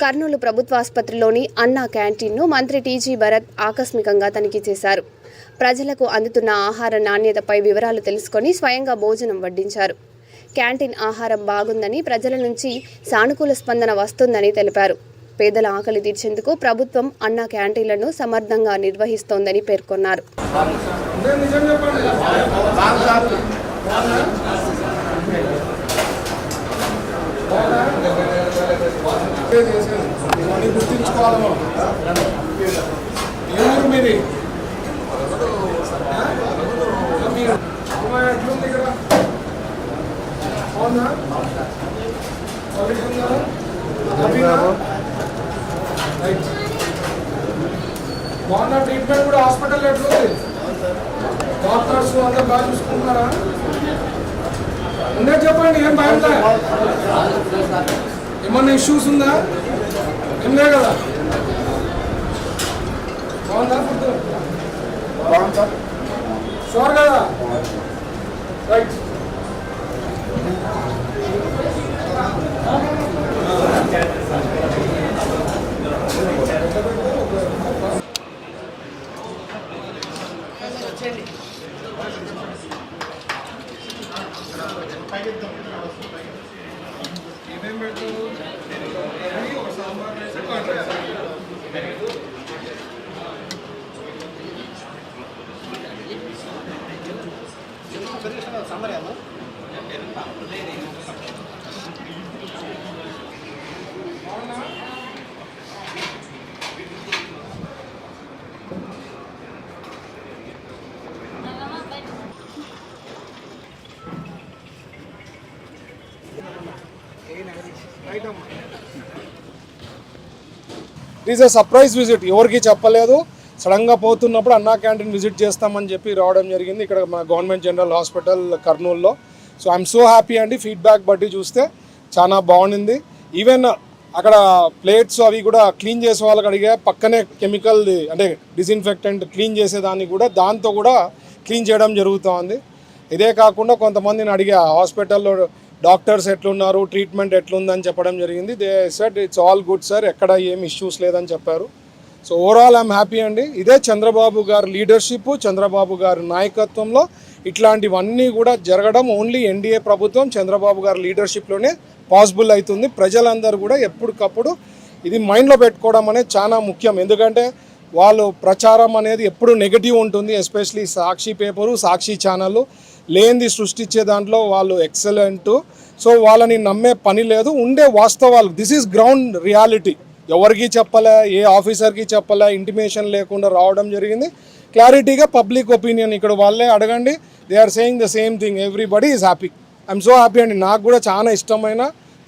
కర్నూలు ప్రభుత్వాసుపత్రిలోని అన్నా క్యాంటీన్ను మంత్రి టీజీ భరత్ ఆకస్మికంగా తనిఖీ చేశారు. ప్రజలకు అందుతున్న ఆహార నాణ్యతపై వివరాలు తెలుసుకొని స్వయంగా భోజనం వడ్డించారు. క్యాంటీన్ ఆహారం బాగుందని, ప్రజల నుంచి సానుకూల స్పందన వస్తుందని తెలిపారు. పేదల ఆకలి తీర్చేందుకు ప్రభుత్వం అన్నా క్యాంటీన్లను సమర్థంగా నిర్వహిస్తోందని పేర్కొన్నారు. బాగున్నా ట్రీట్మెంట్ కూడా హాస్పిటల్ ఎట్లుంది? డాక్టర్స్ అందరూ బాగా చూసుకుంటున్నారా? ఉండే చెప్పండి, ఏం భయం ఏమన్నా ఇష్యూస్ ఉందా? ఏం లే కదా? బాగుందా ఫుడ్? బాగుందా? షూర్ కదా? రైట్. ఏమేమి పెడతారు? Sambar it is a surprise visit. ఎవరికి చెప్పలేదు. సడన్గా పోతున్నప్పుడు అన్నా క్యాంటీన్ విజిట్ చేస్తామని చెప్పి రావడం జరిగింది ఇక్కడ మా గవర్నమెంట్ జనరల్ హాస్పిటల్ కర్నూలులో. సో ఐఎమ్ సో హ్యాపీ అండి. ఫీడ్బ్యాక్ బట్టి చూస్తే చాలా బాగుంది. ఈవెన్ అక్కడ ప్లేట్స్ అవి కూడా క్లీన్ చేసే వాళ్ళకి అడిగా, పక్కనే కెమికల్ అంటే డిస్ఇన్ఫెక్టెంట్ క్లీన్ చేసేదాన్ని కూడా దాంతో కూడా క్లీన్ చేయడం జరుగుతుంది. ఇదే కాకుండా కొంతమందిని అడిగా హాస్పిటల్లో డాక్టర్స్ ఎట్లున్నారు, ట్రీట్మెంట్ ఎట్లుందని చెప్పడం జరిగింది. They said it's all good sir, ఎక్కడ ఏం ఇష్యూస్ లేదని చెప్పారు. సో ఓవరాల్ ఐఎమ్ హ్యాపీ అండి. ఇదే చంద్రబాబు గారి లీడర్షిప్, చంద్రబాబు గారి నాయకత్వంలో ఇట్లాంటివన్నీ కూడా జరగడం ఓన్లీ ఎన్డీఏ ప్రభుత్వం చంద్రబాబు గారి లీడర్షిప్లోనే పాసిబుల్ అవుతుంది. ప్రజలందరూ కూడా ఎప్పటికప్పుడు ఇది మైండ్లో పెట్టుకోవడం అనేది చాలా ముఖ్యం. ఎందుకంటే వాళ్ళు ప్రచారం అనేది ఎప్పుడు నెగిటివ్ ఉంటుంది. ఎస్పెషలీ సాక్షి పేపరు, సాక్షి ఛానళ్ళు లేనిది సృష్టించే దాంట్లో వాళ్ళు ఎక్సలెంట్. సో వాళ్ళని నమ్మే పని లేదు. ఉండే వాస్తవాలు, దిస్ ఈజ్ గ్రౌండ్ రియాలిటీ. ఎవరికి చెప్పలే, ఏ ఆఫీసర్కి చెప్పలే, ఇంటిమేషన్ లేకుండా రావడం జరిగింది. క్లారిటీగా పబ్లిక్ ఒపీనియన్ ఇక్కడ వాళ్ళే అడగండి, they are saying the same thing. Everybody is happy. I'm so happy అండి. నాకు కూడా చాలా ఇష్టమైన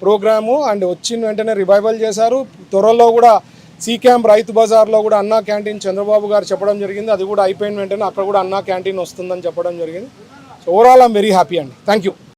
ప్రోగ్రాము అండ్ వచ్చిన వెంటనే రివైవల్ చేశారు. త్వరలో కూడా సి క్యాంప్ రైతు బజార్లో కూడా అన్నా క్యాంటీన్ చంద్రబాబు గారు చెప్పడం జరిగింది. అది కూడా అయిపోయిన వెంటనే అక్కడ కూడా అన్నా క్యాంటీన్ వస్తుందని చెప్పడం జరిగింది. So overall I'm very happy అండి. Thank you.